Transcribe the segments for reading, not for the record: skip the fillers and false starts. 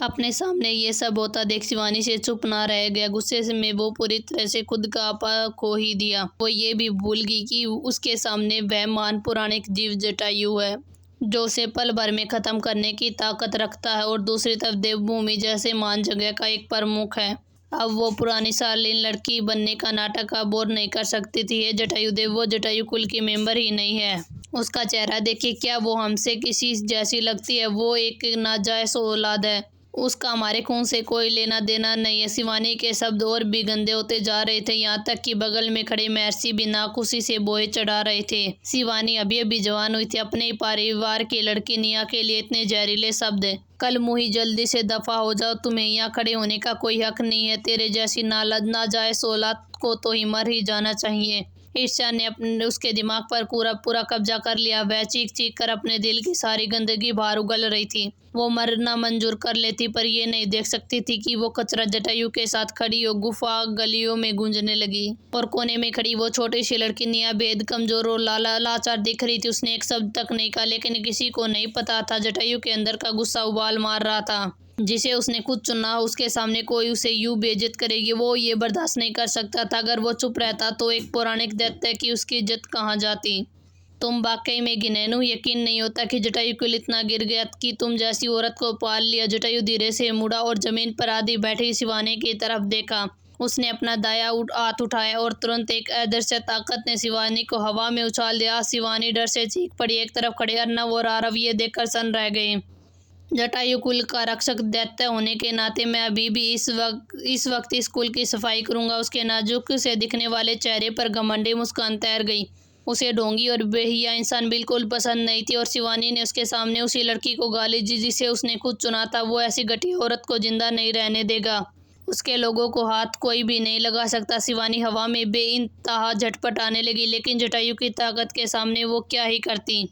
अपने सामने ये सब होता देख शिवानी से चुप ना रह गया। गुस्से से में वो पूरी तरह से खुद का आपा खो ही दिया। वो ये भी भूल गई कि उसके सामने वह महान पौराणिक जीव जटायु है, जो उसे पल भर में खत्म करने की ताकत रखता है, और दूसरी तरफ देवभूमि जैसे महान जगह का एक प्रमुख है। अब वो पुरानी शालीन लड़की बनने का नाटक अब और नहीं कर सकती थी। ये जटायु देव वो जटायु कुल की मेंबर ही नहीं है। उसका चेहरा देखिए, क्या वो हमसे किसी जैसी लगती है? वो एक नाजायज औलाद है। उसका हमारे खून से कोई लेना देना नहीं है। शिवानी के शब्द और भी गंदे होते जा रहे थे, यहाँ तक कि बगल में खड़े महर्षि भी नाखुशी से बोए चढ़ा रहे थे। शिवानी अभी अभी जवान हुई थी, अपने ही परिवार की लड़की निया के लिए इतने जहरीले शब्द। कल मुही, जल्दी से दफा हो जाओ, तुम्हें यहाँ खड़े होने का कोई हक नहीं है। तेरे जैसी नाजायज औलाद को तो ही मर ही जाना चाहिए। ईर्ष्या ने अपने उसके दिमाग पर पूरा कब्जा कर लिया। वह चीख चीख कर अपने दिल की सारी गंदगी बाहर उगल रही थी। वो मरना मंजूर कर लेती, पर ये नहीं देख सकती थी कि वो कचरा जटायु के साथ खड़ी हो गुफा गलियों में गूंजने लगी। और कोने में खड़ी वो छोटी सी लड़की निया बेहद कमजोर और लाचार दिख रही थी। उसने एक शब्द तक नहीं कहा, लेकिन किसी को नहीं पता था जटायु के अंदर का गुस्सा उबाल मार रहा था। जिसे उसने खुद चुना, उसके सामने कोई उसे यूं बेइज्जत करेगी, वो ये बर्दाश्त नहीं कर सकता था। अगर वो चुप रहता तो एक पौराणिक दैत्य की उसकी इज्जत कहाँ जाती। तुम वाकई में घिनौनी। यकीन नहीं होता कि जटायु कुल इतना गिर गया कि तुम जैसी औरत को पाल लिया। जटायु धीरे से मुड़ा और जमीन पर आधी बैठी शिवानी की तरफ देखा। उसने अपना दाया हाथ उठाया और तुरंत एक अदृश्य ताकत ने शिवानी को हवा में उछाल दिया। शिवानी डर से चीख पड़ी। एक तरफ खड़े अर्नव और आरव ये देखकर सन्न रह गए। जटायु कुल का रक्षक दैत्य होने के नाते मैं अभी भी इस वक्त इस कुल की सफाई करूंगा। उसके नाजुक से दिखने वाले चेहरे पर घमंडी मुस्कान तैर गई। उसे ढोंगी और बेहिया इंसान बिल्कुल पसंद नहीं थी, और शिवानी ने उसके सामने उसी लड़की को गाली दी जिसे उसने खुद चुना था। वो ऐसी घटिया औरत को जिंदा नहीं रहने देगा। उसके लोगों को हाथ कोई भी नहीं लगा सकता। शिवानी हवा में बेइंतहा झटपट आने लगी, लेकिन जटायु की ताकत के सामने वो क्या ही करती।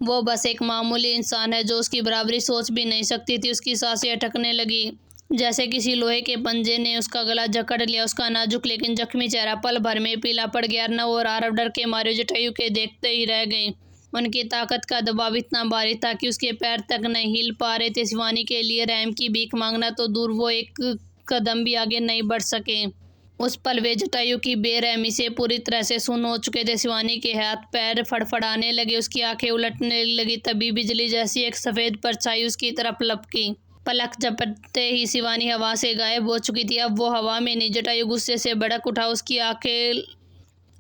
वो बस एक मामूली इंसान है जो उसकी बराबरी सोच भी नहीं सकती थी। उसकी सांसें अटकने लगी, जैसे किसी लोहे के पंजे ने उसका गला जकड़ लिया। उसका नाजुक लेकिन जख्मी चेहरा पल भर में पीला पड़ गया। अर्नव और आरव डर के मारे जटायु के देखते ही रह गए। उनकी ताकत का दबाव इतना भारी था कि उसके पैर तक नहीं हिल पा रहे थे। शिवानी के लिए रहम की भीख मांगना तो दूर, वो एक कदम भी आगे नहीं बढ़ सके। उस पल वे जटायु की बेरहमी से पूरी तरह से सुन्न हो चुके थे। शिवानी के हाथ पैर फड़फड़ाने लगे, उसकी आंखें उलटने लगी। तभी बिजली जैसी एक सफेद परछाई उसकी तरफ लपकी। पलक झपकते ही शिवानी हवा से गायब हो चुकी थी। अब वो हवा में नहीं। जटायु गुस्से से भड़क उठा, उसकी आंखें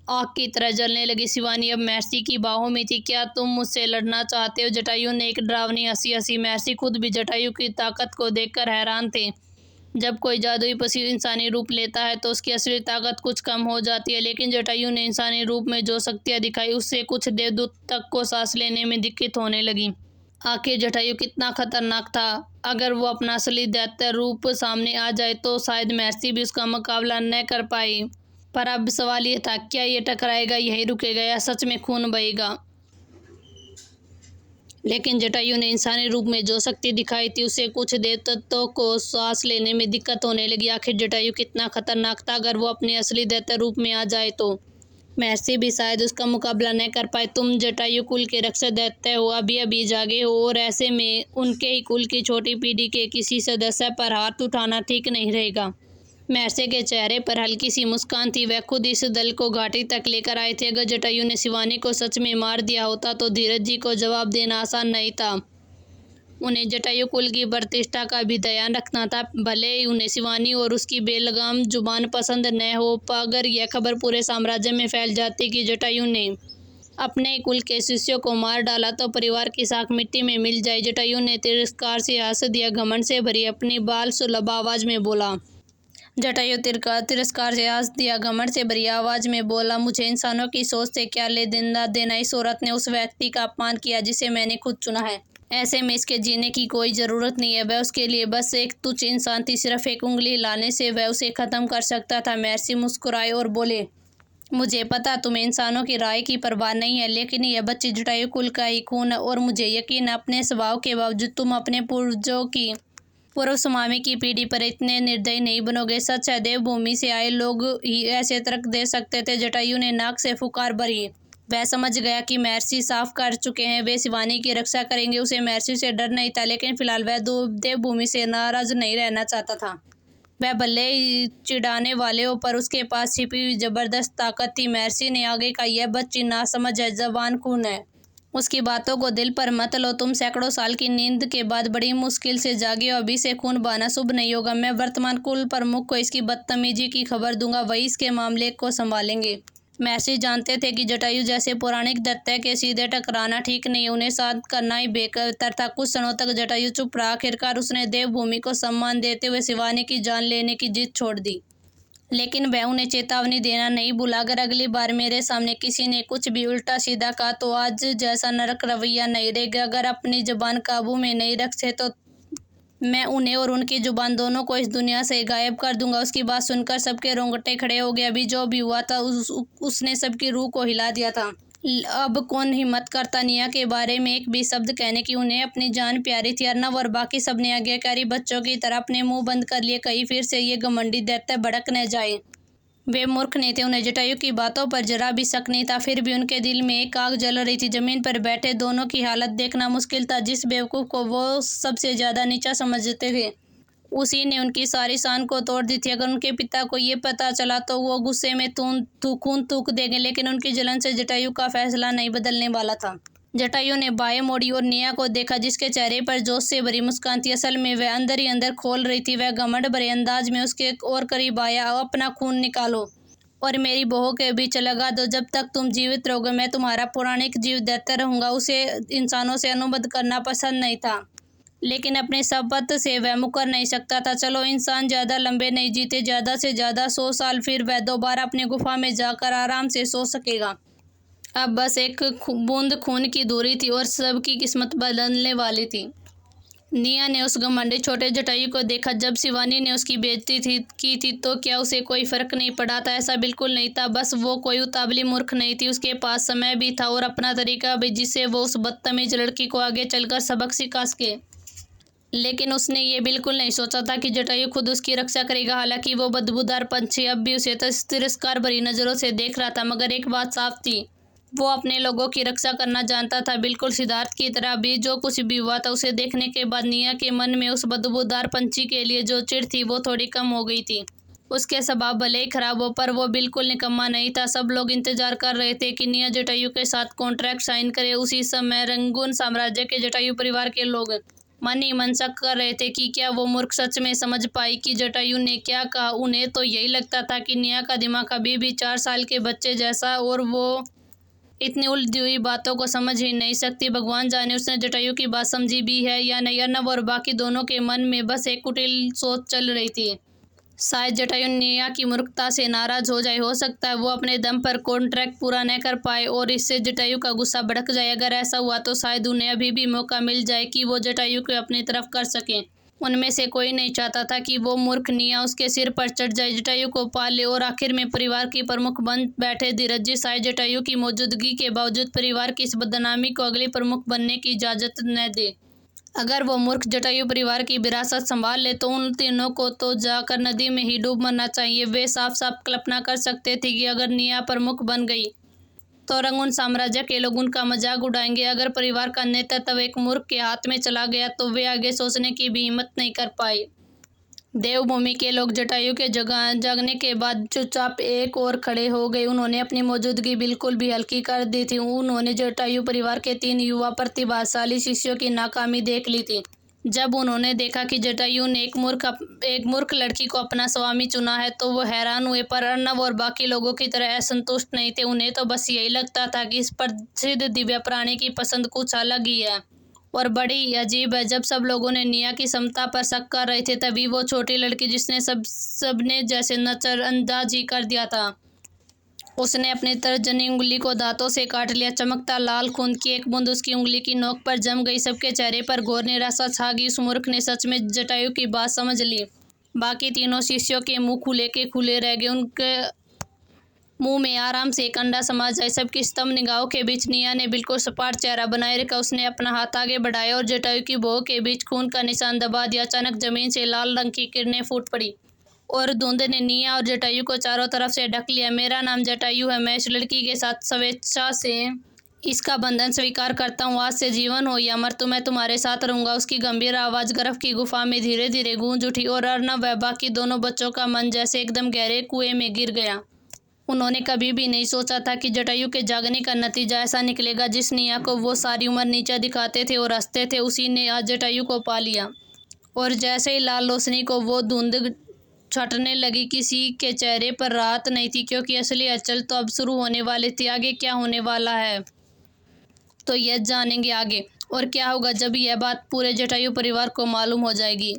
आग की तरह जलने लगी। शिवानी अब महर्षि की बाहों में थी। क्या तुम मुझसे लड़ना चाहते हो? जटायु ने एक डरावनी हंसी हंसी। महर्षि खुद भी जटायु की ताकत को देखकर हैरान थे। जब कोई जादुई पशु इंसानी रूप लेता है तो उसकी असली ताकत कुछ कम हो जाती है, लेकिन जटायु ने इंसानी रूप में जो शक्तियाँ दिखाई, उससे कुछ देवदूत तक को सांस लेने में दिक्कत होने लगी। आखिर जटायु कितना खतरनाक था? अगर वो अपना असली दैत्य रूप सामने आ जाए तो शायद महर्षि भी उसका मुकाबला न कर पाए। पर अब सवाल ये था, क्या ये टकराएगा, यही रुकेगा, या सच में खून बहेगा? लेकिन जटायु ने इंसानी रूप में जो शक्ति दिखाई थी, उससे कुछ देवदूतों को सांस लेने में दिक्कत होने लगी। आखिर जटायु कितना खतरनाक था? अगर वो अपने असली दैत्य रूप में आ जाए तो महर्षि भी शायद उसका मुकाबला न कर पाए। तुम जटायु कुल के रक्षक दैत्य हो, अभी अभी जागे हो, और ऐसे में उनके ही कुल की छोटी पीढ़ी के किसी सदस्य पर हाथ उठाना ठीक नहीं रहेगा। महर्षि के चेहरे पर हल्की सी मुस्कान थी। वह खुद इस दल को घाटी तक लेकर आए थे। अगर जटायु ने शिवानी को सच में मार दिया होता तो धीरज जी को जवाब देना आसान नहीं था। उन्हें जटायु कुल की प्रतिष्ठा का भी ध्यान रखना था। भले ही उन्हें शिवानी और उसकी बेलगाम जुबान पसंद न हो, अगर यह खबर पूरे साम्राज्य में फैल जाती कि जटायु ने अपने कुल के शिष्यों को मार डाला तो परिवार की साख मिट्टी में मिल जाए। जटायु ने तिरस्कार से हंस दिया। घमंड से भरी अपनी बाल सुलभ आवाज में बोला। जटायु तिरस्कार से हंस दिया, घमंड से भरी आवाज में बोला, मुझे इंसानों की सोच से क्या लेना देना? इस औरत ने उस व्यक्ति का अपमान किया जिसे मैंने खुद चुना है। ऐसे में इसके जीने की कोई ज़रूरत नहीं है। वह उसके लिए बस एक तुच्छ इंसान थी। सिर्फ एक उंगली हिलाने से वह उसे ख़त्म कर सकता था। महर्षि मुस्कुराए और बोले, मुझे पता तुम्हें इंसानों की राय की परवाह नहीं है, लेकिन यह बच्ची जटायु कुल का ही खून है, और मुझे यकीन है अपने स्वभाव के बावजूद तुम अपने पूर्वजों की पूर्व स्वामी की पीढ़ी पर इतने निर्दयी नहीं बनोगे। सच है, देवभूमि से आए लोग ही ऐसे तर्क दे सकते थे। जटायु ने नाक से फुकार भरी। वह समझ गया कि महर्षि साफ कर चुके हैं, वे शिवानी की रक्षा करेंगे। उसे महर्षि से डर नहीं था, लेकिन फिलहाल वह देवभूमि से नाराज नहीं रहना चाहता था। वह भले ही चिढ़ाने वाले हो, पर उसके पास छिपी हुई जबरदस्त ताकत थी। महर्षि ने आगे कहा, यह बच्ची नासमझ है, जवान खून है, उसकी बातों को दिल पर मत लो। तुम सैकड़ों साल की नींद के बाद बड़ी मुश्किल से जागे हो, अभी से खून बहाना शुभ नहीं होगा। मैं वर्तमान कुल प्रमुख को इसकी बदतमीजी की खबर दूंगा, वही इसके मामले को संभालेंगे। महर्षि जानते थे कि जटायु जैसे पौराणिक दैत्य के सीधे टकराना ठीक नहीं, उन्हें शांत करना ही बेहतर था। कुछ क्षणों तक जटायु चुप रहा। आखिरकार उसने देवभूमि को सम्मान देते हुए शिवानी की जान लेने की जिद छोड़ दी। लेकिन वह उन्हें चेतावनी देना नहीं भूला, अगर अगली बार मेरे सामने किसी ने कुछ भी उल्टा सीधा कहा तो आज जैसा नरक रवैया नहीं रहेगा। अगर अपनी जुबान काबू में नहीं रखते तो मैं उन्हें और उनकी जुबान दोनों को इस दुनिया से गायब कर दूंगा। उसकी बात सुनकर सबके रोंगटे खड़े हो गए। अभी जो भी हुआ था उसने सबकी रूह को हिला दिया था। अब कौन हिम्मत करता निया के बारे में एक भी शब्द कहने की। उन्हें अपनी जान प्यारी थी। अर्नव और बाकी सबने आज्ञाकारी बच्चों की तरह अपने मुंह बंद कर लिए, कहीं फिर से ये घमंडी दैत्य भड़क न जाए। वे मूर्ख नहीं थे, उन्हें जटायु की बातों पर जरा भी शक नहीं था। फिर भी उनके दिल में एक आग जल रही थी। जमीन पर बैठे दोनों की हालत देखना मुश्किल था। जिस बेवकूफ़ को वो सबसे ज़्यादा नीचा समझते थे, उसी ने उनकी सारी शान को तोड़ दी थी। अगर उनके पिता को ये पता चला तो वो गुस्से में खून थूक देंगे, लेकिन उनकी जलन से जटायु का फैसला नहीं बदलने वाला था। जटायु ने बाएं मोड़ी और निया को देखा, जिसके चेहरे पर जोश से भरी मुस्कान थी। असल में वह अंदर ही अंदर खोल रही थी। वह घमंड भरे अंदाज में उसके और करीब आया। अपना खून निकालो और मेरी बहू के बीच लगा दो। जब तक तुम जीवित रहोगे मैं तुम्हारा पौराणिक जीव देता रहूंगा। उसे इंसानों से अनुबंध करना पसंद नहीं था, लेकिन अपने शपथ से वह मुकर नहीं सकता था। चलो, इंसान ज़्यादा लंबे नहीं जीते, ज़्यादा से ज़्यादा 100 साल, फिर वह दोबारा अपनी गुफा में जाकर आराम से सो सकेगा। अब बस एक बूंद खून की दूरी थी और सबकी किस्मत बदलने वाली थी। निया ने उस घमंडी छोटे जटायु को देखा। जब शिवानी ने उसकी बेइज्जती की थी तो क्या उसे कोई फर्क नहीं पड़ा था? ऐसा बिल्कुल नहीं था। बस वो कोई उतावली मूर्ख नहीं थी, उसके पास समय भी था और अपना तरीका भी, जिससे वो उस बदतमीज लड़की को आगे चलकर सबक सिखा सके। लेकिन उसने ये बिल्कुल नहीं सोचा था कि जटायु खुद उसकी रक्षा करेगा। हालांकि वो बदबूदार पंछी अब भी उसे तिरस्कार भरी नज़रों से देख रहा था, मगर एक बात साफ थी, वो अपने लोगों की रक्षा करना जानता था, बिल्कुल सिद्धार्थ की तरह। भी जो कुछ भी हुआ था उसे देखने के बाद निया के मन में उस बदबूदार पंछी के लिए जो चिढ़ थी वो थोड़ी कम हो गई थी। उसके स्वभाव भले ही खराब हो, पर वो बिल्कुल निकम्मा नहीं था। सब लोग इंतजार कर रहे थे कि निया जटायु के साथ कॉन्ट्रैक्ट साइन करे। उसी समय रंगून साम्राज्य के जटायु परिवार के लोग मन ही मन शक कर रहे थे कि क्या वो मूर्ख सच में समझ पाई कि जटायु ने क्या कहा। उन्हें तो यही लगता था कि निया का दिमाग अभी भी 4 साल के बच्चे जैसा, और वो इतनी उलझी हुई बातों को समझ ही नहीं सकती। भगवान जाने उसने जटायु की बात समझी भी है या नहीं। अर्नव और बाकी दोनों के मन में बस एक कुटिल सोच चल रही थी। शायद जटायु निया की मूर्खता से नाराज हो जाए, हो सकता है वो अपने दम पर कॉन्ट्रैक्ट पूरा न कर पाए और इससे जटायु का गुस्सा भड़क जाए। अगर ऐसा हुआ तो शायद उन्हें अभी भी मौका मिल जाए कि वो जटायु को अपनी तरफ कर सकें। उनमें से कोई नहीं चाहता था कि वो मूर्ख निया उसके सिर पर चढ़ जाए, जटायु को पाल ले और आखिर में परिवार की प्रमुख बन बैठे। धीरज जी शायद जटायु की मौजूदगी के बावजूद परिवार की इस बदनामी को अगली प्रमुख बनने की इजाज़त न दे। अगर वो मूर्ख जटायु परिवार की विरासत संभाल ले तो उन तीनों को तो जाकर नदी में ही डूब मरना चाहिए। वे साफ साफ कल्पना कर सकते थे कि अगर निया प्रमुख बन गई तो रंगून साम्राज्य के लोग उनका मजाक उड़ाएंगे। अगर परिवार का नेतृत्व एक मूर्ख के हाथ में चला गया तो वे आगे सोचने की भी हिम्मत नहीं कर पाए। देवभूमि के लोग जटायु के जागने के बाद चुपचाप एक और खड़े हो गए। उन्होंने अपनी मौजूदगी बिल्कुल भी हल्की कर दी थी। उन्होंने जटायु परिवार के 3 युवा प्रतिभाशाली शिष्यों की नाकामी देख ली थी। जब उन्होंने देखा कि जटायु ने एक मूर्ख लड़की को अपना स्वामी चुना है तो वो हैरान हुए, पर अर्नव और बाकी लोगों की तरह असंतुष्ट नहीं थे। उन्हें तो बस यही लगता था कि इस प्रसिद्ध दिव्य प्राणी की पसंद कुछ अलग ही है और बड़ी अजीब है। जब सब लोगों ने निया की क्षमता पर शक कर रहे थे, तभी वो छोटी लड़की जिसने सबने जैसे नजरअंदाज ही कर दिया था, उसने अपनी तर्जनी उंगली को दांतों से काट लिया। चमकता लाल खून की एक बूंद उसकी उंगली की नोक पर जम गई। सबके चेहरे पर घोर निराशा छा गई। उस मूर्ख ने सच में जटायु की बात समझ ली। बाकी तीनों शिष्यों के मुंह खुले के खुले रह गए। उनके मुंह में आराम से एक अंडा समा जाए। सबकी स्तंभ निगाहों के बीच निया ने बिल्कुल सपाट चेहरा बनाए रखा। उसने अपना हाथ आगे बढ़ाया और जटायु की भौं के बीच खून का निशान दबा दिया। अचानक जमीन से लाल रंग की किरणें फूट पड़ी और धुंध ने निया और जटायु को चारों तरफ से ढक लिया। मेरा नाम जटायु है, मैं इस लड़की के साथ स्वेच्छा से इसका बंधन स्वीकार करता हूँ। आज से जीवन हो या मृत्यु मैं तुम्हारे साथ रहूंगा। उसकी गंभीर आवाज गर्भ की गुफा में धीरे धीरे गूंज उठी और अर्नब व बाकी दोनों बच्चों का मन जैसे एकदम गहरे कुएं में गिर गया। उन्होंने कभी भी नहीं सोचा था कि जटायु के जागने का नतीजा ऐसा निकलेगा। जिस निया को वो सारी उम्र नीचा दिखाते थे और हंसते थे, उसी ने आज जटायु को पा लिया। और जैसे ही लाल रोशनी को वो धुंध छटने लगी, किसी के चेहरे पर राहत नहीं थी, क्योंकि असली हलचल तो अब शुरू होने वाली थी। आगे क्या होने वाला है तो यह जानेंगे आगे, और क्या होगा जब यह बात पूरे जटायु परिवार को मालूम हो जाएगी।